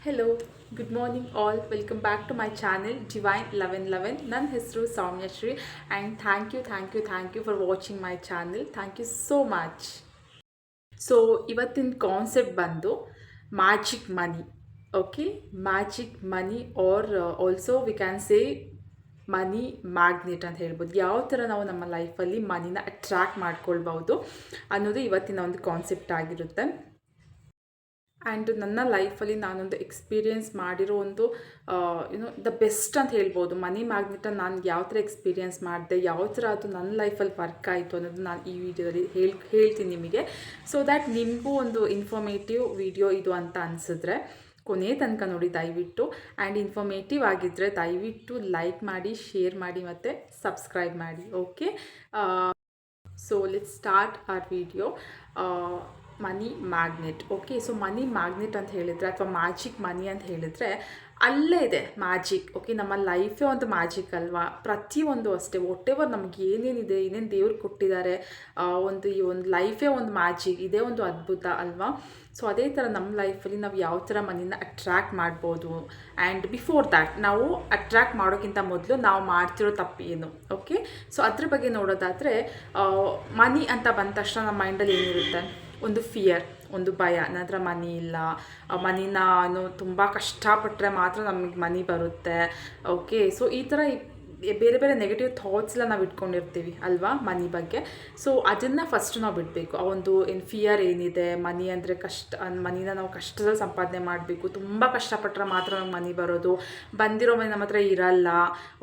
Hello, good morning all. Welcome back to my channel Divine 1111. ನನ್ನ ಹೆಸರು Soumyashree and thank you for watching my channel. Thank you so much. So ಇವತ್ತಿನ concept ಬಂದು magic money. Okay, magic money are also we can say money magnet ಅಂತ ಹೇಳ್ಬೋದು. ಯಾವ ಥರ ನಾವು ನಮ್ಮ ಲೈಫಲ್ಲಿ ಮನಿನ ಅಟ್ರ್ಯಾಕ್ಟ್ ಮಾಡ್ಕೊಳ್ಬೋದು ಅನ್ನೋದು ಇವತ್ತಿನ ಒಂದು ಕಾನ್ಸೆಪ್ಟ್ ಆಗಿರುತ್ತೆ. ಆ್ಯಂಡ್ ನನ್ನ ಲೈಫಲ್ಲಿ ನಾನೊಂದು ಎಕ್ಸ್ಪೀರಿಯೆನ್ಸ್ ಮಾಡಿರೋ ಒಂದು ದ ಬೆಸ್ಟ್ ಅಂತ ಹೇಳ್ಬೋದು. ಮನಿ ಮ್ಯಾಗ್ನೆಟನ್ನು ನಾನು ಯಾವ ಥರ ಎಕ್ಸ್ಪೀರಿಯೆನ್ಸ್ ಮಾಡಿದೆ, ಯಾವ ಥರ ಅದು ನನ್ನ ಲೈಫಲ್ಲಿ ವರ್ಕ್ ಆಯಿತು ಅನ್ನೋದು ನಾನು ಈ ವಿಡಿಯೋದಲ್ಲಿ ಹೇಳ್ತೀನಿ ನಿಮಗೆ. ಸೊ ದ್ಯಾಟ್ ನಿಮಗೂ ಒಂದು ಇನ್ಫಾರ್ಮೇಟಿವ್ ವಿಡಿಯೋ ಇದು ಅಂತ ಅನಿಸಿದ್ರೆ ಕೊನೆ ತನಕ ನೋಡಿ ದಯವಿಟ್ಟು. ಆ್ಯಂಡ್ ಇನ್ಫಾರ್ಮೇಟಿವ್ ಆಗಿದ್ದರೆ ದಯವಿಟ್ಟು ಲೈಕ್ ಮಾಡಿ, ಶೇರ್ ಮಾಡಿ ಮತ್ತು ಸಬ್ಸ್ಕ್ರೈಬ್ ಮಾಡಿ. Okay, so let's start hour video. Money magnet. Okay, so money magnet ಅಂತ ಹೇಳಿದರೆ ಅಥವಾ ಮ್ಯಾಜಿಕ್ ಮನಿ ಅಂತ ಹೇಳಿದರೆ ಅಲ್ಲೇ ಇದೆ ಮ್ಯಾಜಿಕ್. ಓಕೆ, ನಮ್ಮ ಲೈಫೇ ಒಂದು ಮ್ಯಾಜಿಕ್ ಅಲ್ವಾ? ಪ್ರತಿಯೊಂದು ಅಷ್ಟೇ, ವಾಟೆವರ್ ನಮ್ಗೆ ಏನೇನಿದೆ, ಏನೇನು ದೇವ್ರು ಕೊಟ್ಟಿದ್ದಾರೆ, ಈ ಒಂದು ಲೈಫೇ ಒಂದು ಮ್ಯಾಜಿಕ್, ಇದೇ ಒಂದು ಅದ್ಭುತ ಅಲ್ವಾ? ಸೊ ಅದೇ ಥರ ನಮ್ಮ ಲೈಫಲ್ಲಿ ನಾವು ಯಾವ ಥರ ಮನಿನ ಅಟ್ರ್ಯಾಕ್ಟ್ ಮಾಡ್ಬೋದು. ಆ್ಯಂಡ್ ಬಿಫೋರ್ ದ್ಯಾಟ್ ನಾವು ಅಟ್ರ್ಯಾಕ್ಟ್ ಮಾಡೋಕ್ಕಿಂತ ಮೊದಲು ನಾವು ಮಾಡ್ತಿರೋ ತಪ್ಪು ಏನು. ಓಕೆ, ಸೊ ಅದ್ರ ಬಗ್ಗೆ ನೋಡೋದಾದರೆ ಮನಿ ಅಂತ ಬಂದ ತಕ್ಷಣ ನಮ್ಮ ಮೈಂಡಲ್ಲಿ ಏನಿರುತ್ತೆ? ಒಂದು ಫಿಯರ್, ಒಂದು ಭಯ. ನನ್ನ ಹತ್ರ ಮನಿ ಇಲ್ಲ, ಮನಿನ ತುಂಬ ಕಷ್ಟಪಟ್ಟರೆ ಮಾತ್ರ ನಮಗೆ ಮನಿ ಬರುತ್ತೆ. ಓಕೆ, ಸೊ ಈ ಥರ ಬೇರೆ ಬೇರೆ ನೆಗೆಟಿವ್ ಥಾಟ್ಸ್ ಎಲ್ಲ ನಾವು ಇಟ್ಕೊಂಡಿರ್ತೀವಿ ಅಲ್ವಾ ಮನಿ ಬಗ್ಗೆ. ಸೊ ಅದನ್ನು ಫಸ್ಟ್ ನಾವು ಬಿಡಬೇಕು. ಆ ಒಂದು ಫಿಯರ್ ಏನಿದೆ, ಮನಿ ಅಂದರೆ ಮನಿನ ನಾವು ಕಷ್ಟದಲ್ಲಿ ಸಂಪಾದನೆ ಮಾಡಬೇಕು, ತುಂಬ ಕಷ್ಟಪಟ್ಟರೆ ಮಾತ್ರ ನಮ್ಗೆ ಮನಿ ಬರೋದು, ಬಂದಿರೋ ಮನಿ ನಮ್ಮ ಹತ್ರ ಇರಲ್ಲ.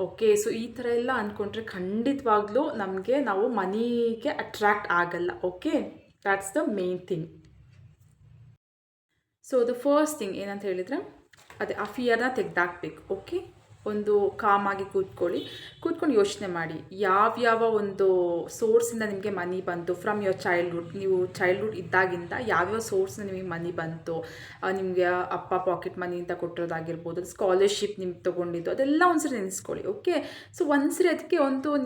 ಓಕೆ, ಸೊ ಈ ಥರ ಎಲ್ಲ ಅಂದ್ಕೊಂಡ್ರೆ ಖಂಡಿತವಾಗ್ಲೂ ನಾವು ಮನಿಗೆ ಅಟ್ರ್ಯಾಕ್ಟ್ ಆಗಲ್ಲ. Okay, that's the main thing. So the first thing ಏನಂತ ಹೇಳಿದರೆ ಅದೇ ಆ ಫಿಯರ್ನ ತೆಗೆದಾಕ್ಬೇಕು. ಓಕೆ, ಒಂದು ಕಾಮಾಗಿ ಕೂತ್ಕೊಂಡು ಯೋಚನೆ ಮಾಡಿ, ಯಾವ್ಯಾವ ಒಂದು ಸೋರ್ಸಿಂದ ನಿಮಗೆ ಮನಿ ಬಂತು ಫ್ರಮ್ ಯುವರ್ ಚೈಲ್ಡ್ಹುಡ್. ನೀವು ಚೈಲ್ಡ್ಹುಡ್ ಇದ್ದಾಗಿಂದ ಯಾವ್ಯಾವ ಸೋರ್ಸಿಂದ ನಿಮಗೆ ಮನಿ ಬಂತು. ನಿಮಗೆ ಅಪ್ಪ ಪಾಕೆಟ್ ಮನಿ ಅಂತ ಕೊಟ್ಟಿರೋದಾಗಿರ್ಬೋದು, ಸ್ಕಾಲರ್ಶಿಪ್ ನಿಮ್ಗೆ ತೊಗೊಂಡಿದ್ದು, ಅದೆಲ್ಲ ಒಂದ್ಸರಿ ನೆನೆಸ್ಕೊಳ್ಳಿ. ಓಕೆ, ಸೊ ಒಂದ್ಸರಿ ಅದಕ್ಕೆ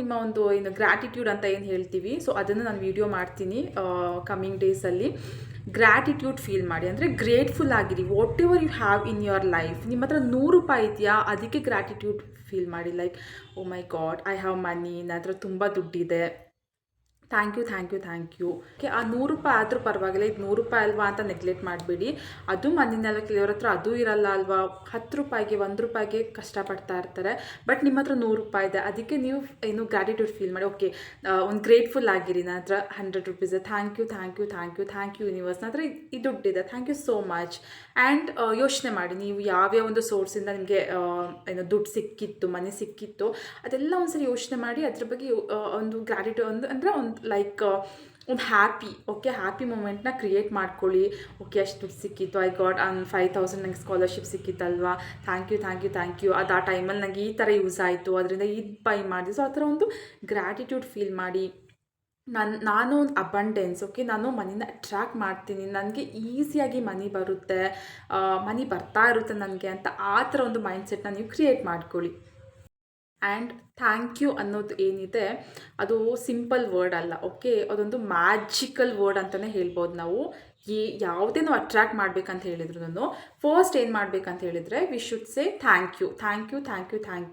ನಿಮ್ಮ ಒಂದು ಗ್ರ್ಯಾಟಿಟ್ಯೂಡ್ ಅಂತ ಏನು ಹೇಳ್ತೀವಿ, ಸೊ ಅದನ್ನು ನಾನು ವಿಡಿಯೋ ಮಾಡ್ತೀನಿ ಕಮ್ಮಿಂಗ್ ಡೇಸಲ್ಲಿ. ಗ್ರ್ಯಾಟಿಟ್ಯೂಡ್ ಫೀಲ್ ಮಾಡಿ, ಅಂದರೆ ಗ್ರೇಟ್ಫುಲ್ ಆಗಿರಿ. Whatever you have in your life. ನಿಮ್ಮ ಹತ್ರ 100 ರೂಪಾಯಿ ಇದೆಯಾ, ಅದಕ್ಕೆ ಗ್ರ್ಯಾಟಿಟ್ಯೂಡ್ ಫೀಲ್ ಮಾಡಿ. Like, oh my god, I have money, ನನ್ನ ಹತ್ರ ತುಂಬ ದುಡ್ಡಿದೆ, ಥ್ಯಾಂಕ್ ಯು. ಓಕೆ, ಆ 100 ರೂಪಾಯಿ ಆದರೂ ಪರವಾಗಿಲ್ಲ, ಇದು 100 ರೂಪಾಯಿ ಅಲ್ವಾ ಅಂತ ನೆಗ್ಲೆಕ್ಟ್ ಮಾಡಬೇಡಿ. ಅದು ಮನೆಯಲ್ಲ, ಕೆಲವ್ರ ಹತ್ರ ಅದು ಇರಲ್ಲ ಅಲ್ವಾ, 10 ರೂಪಾಯಿಗೆ 1 ರೂಪಾಯಿಗೆ ಕಷ್ಟಪಡ್ತಾ ಇರ್ತಾರೆ. ಬಟ್ ನಿಮ್ಮ ಹತ್ರ 100 ರೂಪಾಯಿ ಇದೆ, ಅದಕ್ಕೆ ನೀವು ಗ್ರ್ಯಾಟಿಟ್ಯೂಡ್ ಫೀಲ್ ಮಾಡಿ. ಓಕೆ, ಒಂದು ಗ್ರೇಟ್ಫುಲ್ ಆಗಿರಿ. ನನ್ನ ಹತ್ರ 100 ರೂಪೀಸ್ ಇದೆ, ಥ್ಯಾಂಕ್ ಯು ಯೂನಿವರ್ಸ್, ನನ್ನ ಹತ್ರ ಈ ದುಡ್ಡಿದೆ, thank you so much. And ಯೋಚನೆ ಮಾಡಿ, ನೀವು ಯಾವ್ಯಾವ ಒಂದು ಸೋರ್ಸಿಂದ ನಿಮಗೆ ದುಡ್ಡು ಸಿಕ್ಕಿತ್ತು, ಮನಿ ಸಿಕ್ಕಿತ್ತು, ಅದೆಲ್ಲ ಒಂದ್ಸರಿ ಯೋಚನೆ ಮಾಡಿ. ಅದ್ರ ಬಗ್ಗೆ ಒಂದು ಗ್ರ್ಯಾಟಿಟ್ಯೂಡ್ ಅಂದರೆ ಒಂದು ಹ್ಯಾಪಿ ಮೂಮೆಂಟ್ನ ಕ್ರಿಯೇಟ್ ಮಾಡ್ಕೊಳ್ಳಿ. ಓಕೆ, ಅಷ್ಟು ದುಡ್ಡು ಸಿಕ್ಕಿತ್ತು, ಐ ಗಾಟ್ 5,000 ನಂಗೆ ಸ್ಕಾಲರ್ಶಿಪ್ ಸಿಕ್ಕಿತ್ತಲ್ವಾ, ಥ್ಯಾಂಕ್ ಯು. ಅದು ಆ ಟೈಮಲ್ಲಿ ನನಗೆ ಈ ಥರ ಯೂಸ್ ಆಯಿತು, ಅದರಿಂದ ಇದು ಬೈ ಮಾಡಿದೆ. ಸೊ ಆ ಥರ ಒಂದು ಗ್ರ್ಯಾಟಿಟ್ಯೂಡ್ ಫೀಲ್ ಮಾಡಿ. ನಾನು ಒಂದು ಅಬಂಡೆನ್ಸ್. ಓಕೆ, ನಾನು ಮನಿನ ಅಟ್ರ್ಯಾಕ್ಟ್ ಮಾಡ್ತೀನಿ, ನನಗೆ ಈಸಿಯಾಗಿ ಮನಿ ಬರುತ್ತೆ, ಮನಿ ಬರ್ತಾ ಇರುತ್ತೆ ನನಗೆ ಅಂತ ಆ ಥರ ಒಂದು ಮೈಂಡ್ಸೆಟ್ನ ನೀವು ಕ್ರಿಯೇಟ್ ಮಾಡ್ಕೊಳ್ಳಿ. ಆ್ಯಂಡ್ ಥ್ಯಾಂಕ್ ಯು ಅನ್ನೋದು ಏನಿದೆ ಅದು ಸಿಂಪಲ್ ವರ್ಡ್ ಅಲ್ಲ. ಓಕೆ, ಅದೊಂದು ಮ್ಯಾಜಿಕಲ್ ವರ್ಡ್ ಅಂತಲೇ ಹೇಳ್ಬೋದು ನಾವು. ಯಾವುದೇ ನಾವು ಅಟ್ರ್ಯಾಕ್ಟ್ ಮಾಡಬೇಕಂತ ಹೇಳಿದ್ರು ಫಸ್ಟ್ ಏನು ಮಾಡಬೇಕಂತ ಹೇಳಿದರೆ we should say thank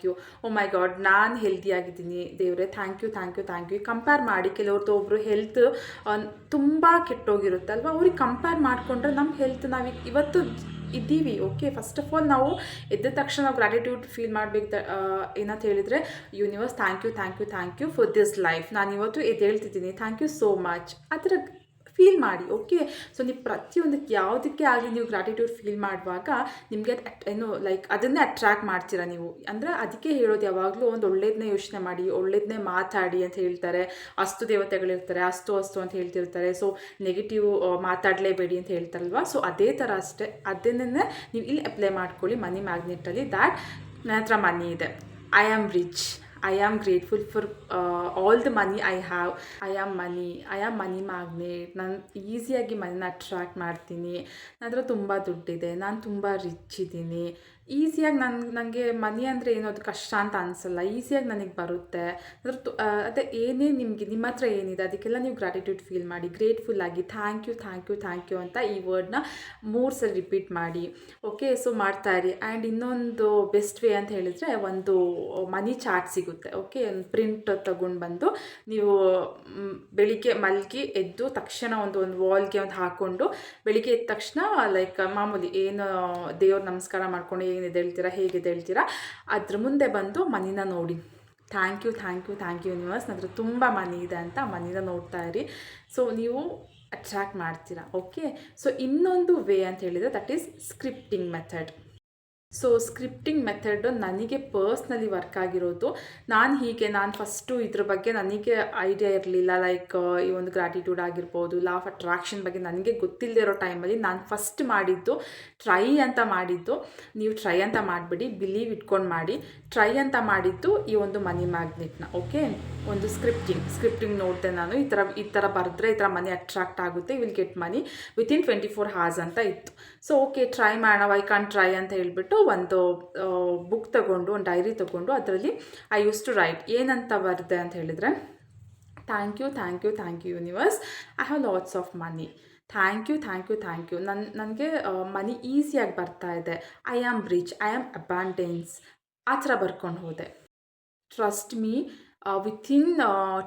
you. Oh my god, ನಾನು ಹೆಲ್ದಿಯಾಗಿದ್ದೀನಿ ದೇವರೇ, ಥ್ಯಾಂಕ್ ಯು. ಕಂಪೇರ್ ಮಾಡಿ, ಕೆಲವ್ರದ್ದು ಒಬ್ಬರು ಹೆಲ್ತ್ ತುಂಬ ಕೆಟ್ಟೋಗಿರುತ್ತಲ್ವ, ಅವ್ರಿಗೆ ಕಂಪೇರ್ ಮಾಡಿಕೊಂಡ್ರೆ ನಮ್ಮ ಹೆಲ್ತ್ ನಾವು ಇವತ್ತು ಇದ್ದೀವಿ. ಓಕೆ, ಫಸ್ಟ್ ಆಫ್ ಆಲ್ ನಾವು ಎದ್ದ ತಕ್ಷಣ ನಾವು ಗ್ರ್ಯಾಟಿಟ್ಯೂಡ್ ಫೀಲ್ ಮಾಡಬೇಕು. ಏನಂತ ಹೇಳಿದರೆ, universe thank you for this life. ನಾನು ಇವತ್ತು ಹೇಳ್ತಿದ್ದೀನಿ, ಥ್ಯಾಂಕ್ ಯು ಸೋ ಮಚ್. ಆ ಥರ ಫೀಲ್ ಮಾಡಿ. ಓಕೆ, ಸೊ ನೀವು ಪ್ರತಿಯೊಂದಕ್ಕೆ ಯಾವುದಕ್ಕೆ ಆಗಲಿ ನೀವು ಗ್ರ್ಯಾಟಿಟ್ಯೂಡ್ ಫೀಲ್ ಮಾಡುವಾಗ ನಿಮಗೆ ಅದನ್ನೇ ಅಟ್ರ್ಯಾಕ್ಟ್ ಮಾಡ್ತೀರಾ ನೀವು. ಅಂದರೆ ಅದಕ್ಕೆ ಹೇಳೋದು ಯಾವಾಗಲೂ ಒಂದು ಒಳ್ಳೇದನ್ನೇ ಯೋಚನೆ ಮಾಡಿ, ಒಳ್ಳೇದನ್ನೇ ಮಾತಾಡಿ ಅಂತ ಹೇಳ್ತಾರೆ. ಅಸ್ತು ದೇವತೆಗಳಿರ್ತಾರೆ, ಅಸ್ತು ಅಂತ ಹೇಳ್ತಿರ್ತಾರೆ. ಸೊ ನೆಗೆಟಿವ್ ಮಾತಾಡಲೇಬೇಡಿ ಅಂತ ಹೇಳ್ತಾರಲ್ವ. ಸೊ ಅದೇ ಥರ ಅಷ್ಟೇ, ಅದನ್ನೇ ನೀವು ಇಲ್ಲಿ ಅಪ್ಲೈ ಮಾಡ್ಕೊಳ್ಳಿ ಮನಿ ಮ್ಯಾಗ್ನೆಟಲ್ಲಿ. ದ್ಯಾಟ್ ನನ್ನ ಹತ್ರ ಮನಿ ಇದೆ, I am rich, I am grateful for all the money I have. I am money magnet. ನಾನು ಈಸಿಯಾಗಿ ಮನಿನ ಅಟ್ರ್ಯಾಕ್ಟ್ ಮಾಡ್ತೀನಿ, ನನ್ನ ಹತ್ರ ತುಂಬ ದುಡ್ಡಿದೆ, ನಾನು ತುಂಬ ರಿಚ್ ಇದ್ದೀನಿ, ಈಸಿಯಾಗಿ ನನಗೆ ಮನಿ ಅಂದರೆ ಏನೋ ಅದು ಕಷ್ಟ ಅಂತ ಅನಿಸಲ್ಲ, ಈಸಿಯಾಗಿ ನನಗೆ ಬರುತ್ತೆ. ಅದ್ರ ಅದೇ ಏನೇ ನಿಮಗೆ ನಿಮ್ಮ ಹತ್ರ ಏನಿದೆ ಅದಕ್ಕೆಲ್ಲ ನೀವು ಗ್ರ್ಯಾಟಿಟ್ಯೂಡ್ ಫೀಲ್ ಮಾಡಿ, ಗ್ರೇಟ್ಫುಲ್ ಆಗಿ thank you thank you thank you ಅಂತ ಈ ವರ್ಡ್ನ 3 ಸಲ ರಿಪೀಟ್ ಮಾಡಿ. ಓಕೆ, ಸೊ ಮಾಡ್ತಾಯಿರಿ. ಆ್ಯಂಡ್ ಇನ್ನೊಂದು ಬೆಸ್ಟ್ ವೇ ಅಂತ ಹೇಳಿದರೆ ಒಂದು ಮನಿ ಚಾರ್ಟ್ ಸಿಗುತ್ತೆ. ಓಕೆ, ಒಂದು ಪ್ರಿಂಟ್ ತಗೊಂಡು ಬಂದು ನೀವು ಬೆಳಿಗ್ಗೆ ಮಲಗಿ ಎದ್ದು ತಕ್ಷಣ ಒಂದು ವಾಲ್ಗೆ ಒಂದು ಹಾಕ್ಕೊಂಡು ಬೆಳಿಗ್ಗೆ ಎದ್ದ ತಕ್ಷಣ ಲೈಕ್ ಮಾಮೂಲಿ ಏನು ದೇವ್ರ ನಮಸ್ಕಾರ ಮಾಡ್ಕೊಂಡು ಏನು ಎದ್ದೇಳ್ತೀರಾ, ಹೇಗೆ ಎದ್ದೇಳ್ತೀರಾ ಅದ್ರ ಮುಂದೆ ಬಂದು ಮನಿನ ನೋಡಿ, thank you thank you thank you universe, ನನ್ನ ಹತ್ರ ತುಂಬ ಮನಿ ಇದೆ ಅಂತ ಮನಿನ ನೋಡ್ತಾ ಇರಿ. ಸೊ ನೀವು ಅಟ್ರ್ಯಾಕ್ಟ್ ಮಾಡ್ತೀರಾ. ಓಕೆ, ಸೊ ಇನ್ನೊಂದು ವೇ ಅಂತ ಹೇಳಿದರೆ that is scripting method. So scripting method ನನಗೆ ಪರ್ಸ್ನಲಿ ವರ್ಕ್ ಆಗಿರೋದು. ನಾನು ಫಸ್ಟು ಇದ್ರ ಬಗ್ಗೆ ನನಗೆ ಐಡಿಯಾ ಇರಲಿಲ್ಲ. ಲೈಕ್ ಈ ಒಂದು ಗ್ರ್ಯಾಟಿಟ್ಯೂಡ್ ಆಗಿರ್ಬೋದು, ಲಾ ಆಫ್ ಅಟ್ರಾಕ್ಷನ್ ಬಗ್ಗೆ ನನಗೆ ಗೊತ್ತಿಲ್ಲದೆ ಇರೋ ಟೈಮಲ್ಲಿ ನಾನು ಫಸ್ಟ್ ಮಾಡಿದ್ದು ಟ್ರೈ ಅಂತ ಮಾಡಿದ್ದು. ನೀವು ಟ್ರೈ ಅಂತ ಮಾಡಿಬಿಡಿ, ಬಿಲೀವ್ ಇಟ್ಕೊಂಡು ಮಾಡಿ. ಟ್ರೈ ಅಂತ ಮಾಡಿದ್ದು ಈ ಒಂದು ಮನಿ ಮ್ಯಾಗ್ನೆಟ್ನ. ಓಕೆ, ಒಂದು ಸ್ಕ್ರಿಪ್ಟಿಂಗ್ ನೋಡಿದೆ ನಾನು. ಈ ಥರ ಬರೆದ್ರೆ ಈ ಥರ ಮನಿ ಅಟ್ರಾಕ್ಟ್ ಆಗುತ್ತೆ, will get money within 24 hours ಅಂತ ಇತ್ತು. ಸೊ ಓಕೆ, ಟ್ರೈ ಮಾಡೋಣ, ಐ ಕಾಂಟ್ ಟ್ರೈ ಅಂತ ಹೇಳಿಬಿಟ್ಟು ಒಂದು ಬುಕ್ ತೊಗೊಂಡು, ಒಂದು ಡೈರಿ ತೊಗೊಂಡು ಅದರಲ್ಲಿ ಐ ಯೂಸ್ ಟು ರೈಟ್. ಏನಂತ ಬರೆದೆ ಅಂತ ಹೇಳಿದರೆ, thank you thank you thank you universe, I have lots of money. Thank you thank you thank you, ನನಗೆ ಮನಿ ಈಸಿಯಾಗಿ ಬರ್ತಾ ಇದೆ. I am rich, I am abundance, ಆ ಥರ ಬರ್ಕೊಂಡು ಹೋದೆ. ಟ್ರಸ್ಟ್ ಮೀ, ವಿತಿನ್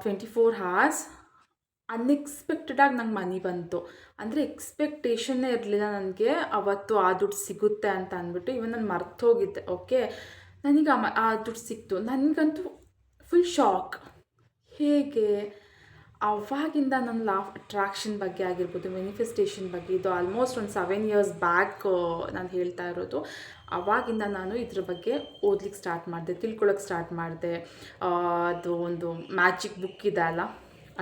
24 hours ಅನ್ಎಕ್ಸ್ಪೆಕ್ಟೆಡಾಗಿ ನಂಗೆ ಮನಿ ಬಂತು. ಅಂದರೆ ಎಕ್ಸ್ಪೆಕ್ಟೇಷನ್ನೇ ಇರಲಿಲ್ಲ ನನಗೆ ಅವತ್ತು ಆ ದುಡ್ಡು ಸಿಗುತ್ತೆ ಅಂತ ಅಂದ್ಬಿಟ್ಟು. ಇವನ್ ನಾನು ಮರ್ತೋಗಿದ್ದೆ. ಓಕೆ, ನನಗೆ ಆ ದುಡ್ಡು ಸಿಕ್ತು. ನನಗಂತೂ ಫುಲ್ ಶಾಕ್. ಹೇಗೆ ಅವಾಗಿಂದ ನನ್ನ ಲಾ ಆಫ್ ಅಟ್ರಾಕ್ಷನ್ ಬಗ್ಗೆ ಆಗಿರ್ಬೋದು, ಮ್ಯಾನಿಫೆಸ್ಟೇಷನ್ ಬಗ್ಗೆ, ಇದು ಆಲ್ಮೋಸ್ಟ್ ಒಂದು 7 years ಬ್ಯಾಕ್ ನಾನು ಹೇಳ್ತಾ ಇರೋದು. ಆವಾಗಿಂದ ನಾನು ಇದ್ರ ಬಗ್ಗೆ ಓದ್ಲಿಕ್ಕೆ ಸ್ಟಾರ್ಟ್ ಮಾಡಿದೆ, ತಿಳ್ಕೊಳಕ್ಕೆ ಸ್ಟಾರ್ಟ್ ಮಾಡಿದೆ. ಅದು ಒಂದು ಮ್ಯಾಜಿಕ್ ಬುಕ್ ಇದೆ ಅಲ್ಲ,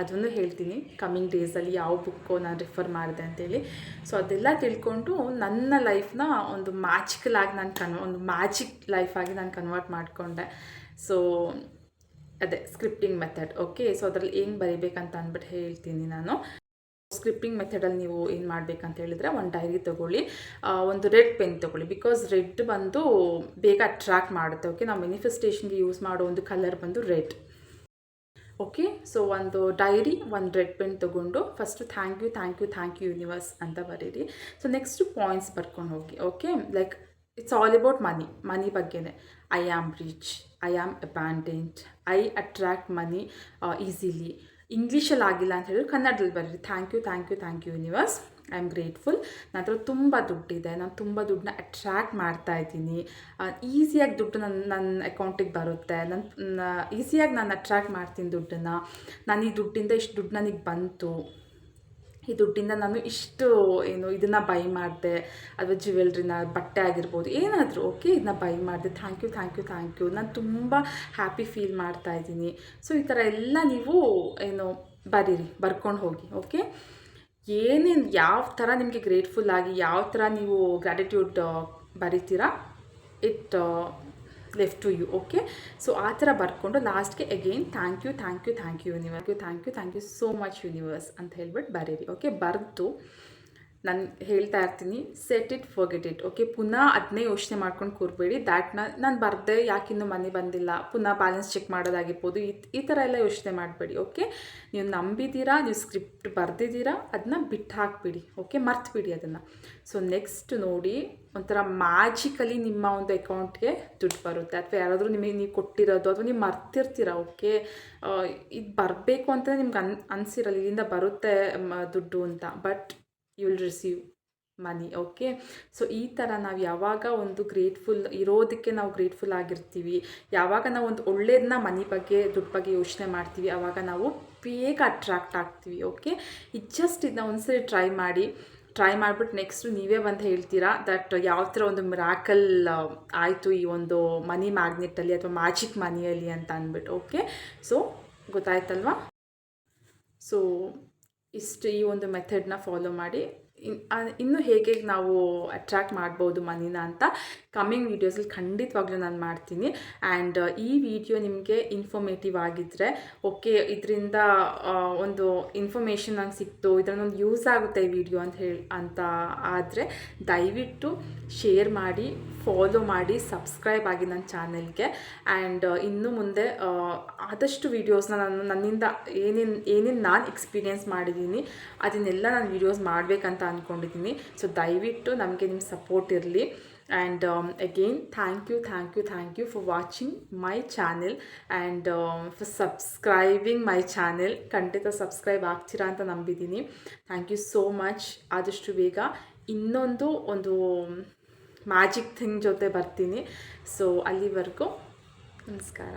ಅದನ್ನು ಹೇಳ್ತೀನಿ ಕಮ್ಮಿಂಗ್ ಡೇಸಲ್ಲಿ ಯಾವ ಬುಕ್ಕು ನಾನು ರೆಫರ್ ಮಾಡಿದೆ ಅಂತೇಳಿ. ಸೊ ಅದೆಲ್ಲ ತಿಳ್ಕೊಂಡು ನನ್ನ ಲೈಫ್ನ ಒಂದು ಮ್ಯಾಜಿಕಲ್ ಆಗಿ ಒಂದು ಮ್ಯಾಜಿಕ್ ಲೈಫಾಗಿ ನಾನು ಕನ್ವರ್ಟ್ ಮಾಡಿಕೊಂಡೆ. ಸೊ ಅದೇ ಸ್ಕ್ರಿಪ್ಟಿಂಗ್ ಮೆಥಡ್. ಓಕೆ, ಸೊ ಅದರಲ್ಲಿ ಏನು ಬರೀಬೇಕಂತ ಅಂದ್ಬಿಟ್ಟು ಹೇಳ್ತೀನಿ ನಾನು. ಸ್ಕ್ರಿಪ್ಟಿಂಗ್ ಮೆಥಡಲ್ಲಿ ನೀವು ಏನು ಮಾಡಬೇಕಂತ ಹೇಳಿದರೆ, ಒಂದು ಡೈರಿ ತೊಗೊಳ್ಳಿ, ಒಂದು ರೆಡ್ ಪೆನ್ ತೊಗೊಳ್ಳಿ. ಬಿಕಾಸ್ ರೆಡ್ ಬಂದು ಬೇಗ ಅಟ್ರ್ಯಾಕ್ಟ್ ಮಾಡುತ್ತೆ. ಓಕೆ, ನಾವು ಮ್ಯಾನಿಫೆಸ್ಟೇಷನ್ಗೆ ಯೂಸ್ ಮಾಡೋ ಒಂದು ಕಲರ್ ಬಂದು ರೆಡ್. ಓಕೆ, ಸೊ ಒಂದು ಡೈರಿ, ಒಂದು ರೆಡ್ ಪೆನ್ ತೊಗೊಂಡು first thank you thank you thank you universe ಅಂತ ಬರೀರಿ. ಸೊ ನೆಕ್ಸ್ಟು ಪಾಯಿಂಟ್ಸ್ ಬರ್ಕೊಂಡು ಹೋಗಿ. Okay, like it's all about money ಬಗ್ಗೆನೇ. I am rich, I am abundant, I attract money easily. ಇಂಗ್ಲೀಷಲ್ಲಿ ಆಗಿಲ್ಲ ಅಂತ ಹೇಳಿದ್ರೆ ಕನ್ನಡದಲ್ಲಿ ಬರೀರಿ. Thank you thank you thank you universe, I am grateful. ನನ್ನ ಹತ್ರ ತುಂಬ ದುಡ್ಡಿದೆ, ನಾನು ತುಂಬ ದುಡ್ಡನ್ನ ಅಟ್ರ್ಯಾಕ್ಟ್ ಮಾಡ್ತಾಯಿದ್ದೀನಿ. ಈಸಿಯಾಗಿ ದುಡ್ಡು ನನ್ನ ಅಕೌಂಟಿಗೆ ಬರುತ್ತೆ. ಈಸಿಯಾಗಿ ನಾನು ಅಟ್ರ್ಯಾಕ್ಟ್ ಮಾಡ್ತೀನಿ ದುಡ್ಡನ್ನು. ನಾನು ಈ ದುಡ್ಡಿಂದ ಇಷ್ಟು ದುಡ್ಡು ನನಗೆ ಬಂತು, ಈ ದುಡ್ಡಿಂದ ನಾನು ಇಷ್ಟು ಇದನ್ನು ಬೈ ಮಾಡಿದೆ, ಅಥವಾ ಜ್ಯುವೆಲ್ರಿನ, ಬಟ್ಟೆ ಆಗಿರ್ಬೋದು, ಏನಾದರೂ. ಓಕೆ, ಇದನ್ನ ಬೈ ಮಾಡಿದೆ, thank you thank you thank you, ನಾನು ತುಂಬ ಹ್ಯಾಪಿ ಫೀಲ್ ಮಾಡ್ತಾಯಿದ್ದೀನಿ. ಸೊ ಈ ಥರ ಎಲ್ಲ ನೀವು ಬರೀರಿ, ಬರ್ಕೊಂಡು ಹೋಗಿ. ಓಕೆ, ಏನೇನು ಯಾವ ಥರ ನಿಮಗೆ ಗ್ರೇಟ್ಫುಲ್ ಆಗಿ ಯಾವ ಥರ ನೀವು ಗ್ರ್ಯಾಟಿಟ್ಯೂಡ್ ಬರಿತೀರಾ, it left to you. Okay, so ಆ ಥರ ಬರ್ಕೊಂಡು ಲಾಸ್ಟ್ಗೆ again thank you thank you thank you universe, thank you so much universe ಅಂತ ಹೇಳ್ಬಿಟ್ಟು ಬರೀರಿ. ಓಕೆ, ಬರೆದು ನಾನು ಹೇಳ್ತಾ ಇರ್ತೀನಿ, set it forget it. Okay, ಪುನಃ ಅದನ್ನೇ ಯೋಚನೆ ಮಾಡ್ಕೊಂಡು ಕೂರಬೇಡಿ. ನಾನು ಬರದೆ ಯಾಕಿನ್ನೂ ಮನಿ ಬಂದಿಲ್ಲ, ಪುನಃ ಬ್ಯಾಲೆನ್ಸ್ ಚೆಕ್ ಮಾಡೋದಾಗಿರ್ಬೋದು, ಈ ಥರ ಎಲ್ಲ ಯೋಚನೆ ಮಾಡಬೇಡಿ. ಓಕೆ, ನೀವು ನಂಬಿದ್ದೀರಾ, ನೀವು ಸ್ಕ್ರಿಪ್ಟ್ ಬರೆದಿದ್ದೀರಾ, ಅದನ್ನ ಬಿಟ್ಟು ಹಾಕ್ಬಿಡಿ. ಓಕೆ, ಮರ್ತುಬಿಡಿ ಅದನ್ನು. ಸೊ ನೆಕ್ಸ್ಟ್ ನೋಡಿ, ಒಂಥರ ಮ್ಯಾಜಿಕಲಿ ನಿಮ್ಮ ಒಂದು ಅಕೌಂಟ್ಗೆ ದುಡ್ಡು ಬರುತ್ತೆ. ಅಥವಾ ಯಾರಾದರೂ ನೀವು ಕೊಟ್ಟಿರೋದು, ಅಥವಾ ನೀವು ಮರ್ತಿರ್ತೀರ. ಓಕೆ, ಇದು ಬರಬೇಕು ಅಂತ ನಿಮ್ಗೆ ಅನಿಸಿರಲ್ಲ, ಇಲ್ಲಿಂದ ಬರುತ್ತೆ ದುಡ್ಡು ಅಂತ, but you will receive money. Okay, so ಈ ಥರ ನಾವು ಯಾವಾಗ ಒಂದು ಗ್ರೇಟ್ಫುಲ್ ಇರೋದಕ್ಕೆ ನಾವು ಗ್ರೇಟ್ಫುಲ್ ಆಗಿರ್ತೀವಿ, ಯಾವಾಗ ನಾವು ಒಂದು ಒಳ್ಳೇದನ್ನ ಮನಿ ಬಗ್ಗೆ, ದುಡ್ಡು ಬಗ್ಗೆ ಯೋಚನೆ ಮಾಡ್ತೀವಿ, ಆವಾಗ ನಾವು ಬೇಗ ಅಟ್ರಾಕ್ಟ್ ಆಗ್ತೀವಿ. ಓಕೆ, ಇದನ್ನ ಒಂದ್ಸರಿ ಟ್ರೈ ಮಾಡಿಬಿಟ್ಟು ನೆಕ್ಸ್ಟು ನೀವೇ ಬಂದು ಹೇಳ್ತೀರಾ ದಟ್ ಯಾವ ಥರ ಒಂದು ಮಿರಾಕಲ್ ಆಯಿತು ಈ ಒಂದು ಮನಿ ಮ್ಯಾಗ್ನೆಟಲ್ಲಿ ಅಥವಾ ಮ್ಯಾಜಿಕ್ ಮನಿಯಲ್ಲಿ ಅಂತ ಅಂದ್ಬಿಟ್ಟು. Okay, so ಗೊತ್ತಾಯ್ತಲ್ವಾ? ಸೊ ಈ ಒಂದು ಮೆಥಡ್ನ ಫಾಲೋ ಮಾಡಿ. ಇನ್ನು ಹೇಗೆ ನಾವು ಅಟ್ರ್ಯಾಕ್ಟ್ ಮಾಡ್ಬೋದು ಮನಿನ ಅಂತ ಕಮ್ಮಿಂಗ್ ವೀಡಿಯೋಸಲ್ಲಿ ಖಂಡಿತವಾಗ್ಲೂ ನಾನು ಮಾಡ್ತೀನಿ. ಆ್ಯಂಡ್ ಈ ವಿಡಿಯೋ ನಿಮಗೆ ಇನ್ಫಾರ್ಮೇಟಿವ್ ಆಗಿದ್ದರೆ, ಓಕೆ, ಇದರಿಂದ ಒಂದು ಇನ್ಫಾರ್ಮೇಷನ್ ನಂಗೆ ಸಿಕ್ತು, ಇದರಲ್ಲೊಂದು ಯೂಸ್ ಆಗುತ್ತೆ ಈ ವಿಡಿಯೋ ಅಂತ ಆದರೆ ದಯವಿಟ್ಟು ಶೇರ್ ಮಾಡಿ, ಫಾಲೋ ಮಾಡಿ ಸಬ್ಸ್ಕ್ರೈಬ್ ಆಗಿ ನನ್ನ ಚಾನೆಲ್ಗೆ. ಆ್ಯಂಡ್ ಇನ್ನು ಮುಂದೆ ಆದಷ್ಟು ವೀಡಿಯೋಸ್ನ ನನ್ನಿಂದ ಏನೇನು ನಾನು ಎಕ್ಸ್ಪೀರಿಯೆನ್ಸ್ ಮಾಡಿದ್ದೀನಿ ಅದನ್ನೆಲ್ಲ ನಾನು ವೀಡಿಯೋಸ್ ಮಾಡಬೇಕಂತ ಅಂದ್ಕೊಂಡಿದ್ದೀನಿ. ಸೊ ದಯವಿಟ್ಟು ನಮಗೆ ನಿಮ್ಮ ಸಪೋರ್ಟ್ ಇರಲಿ. And again, thank you for watching my channel and for subscribing my channel. ಖಂಡಿತ ಸಬ್ಸ್ಕ್ರೈಬ್ ಆಗ್ತೀರಾ ಅಂತ ನಂಬಿದ್ದೀನಿ. Thank you so much. ಆದಷ್ಟು ಬೇಗ ಇನ್ನೊಂದು ಮ್ಯಾಜಿಕ್ ಥಿಂಗ್ ಜೊತೆ ಬರ್ತೀನಿ. ಸೊ ಅಲ್ಲಿವರೆಗೂ ನಮಸ್ಕಾರ.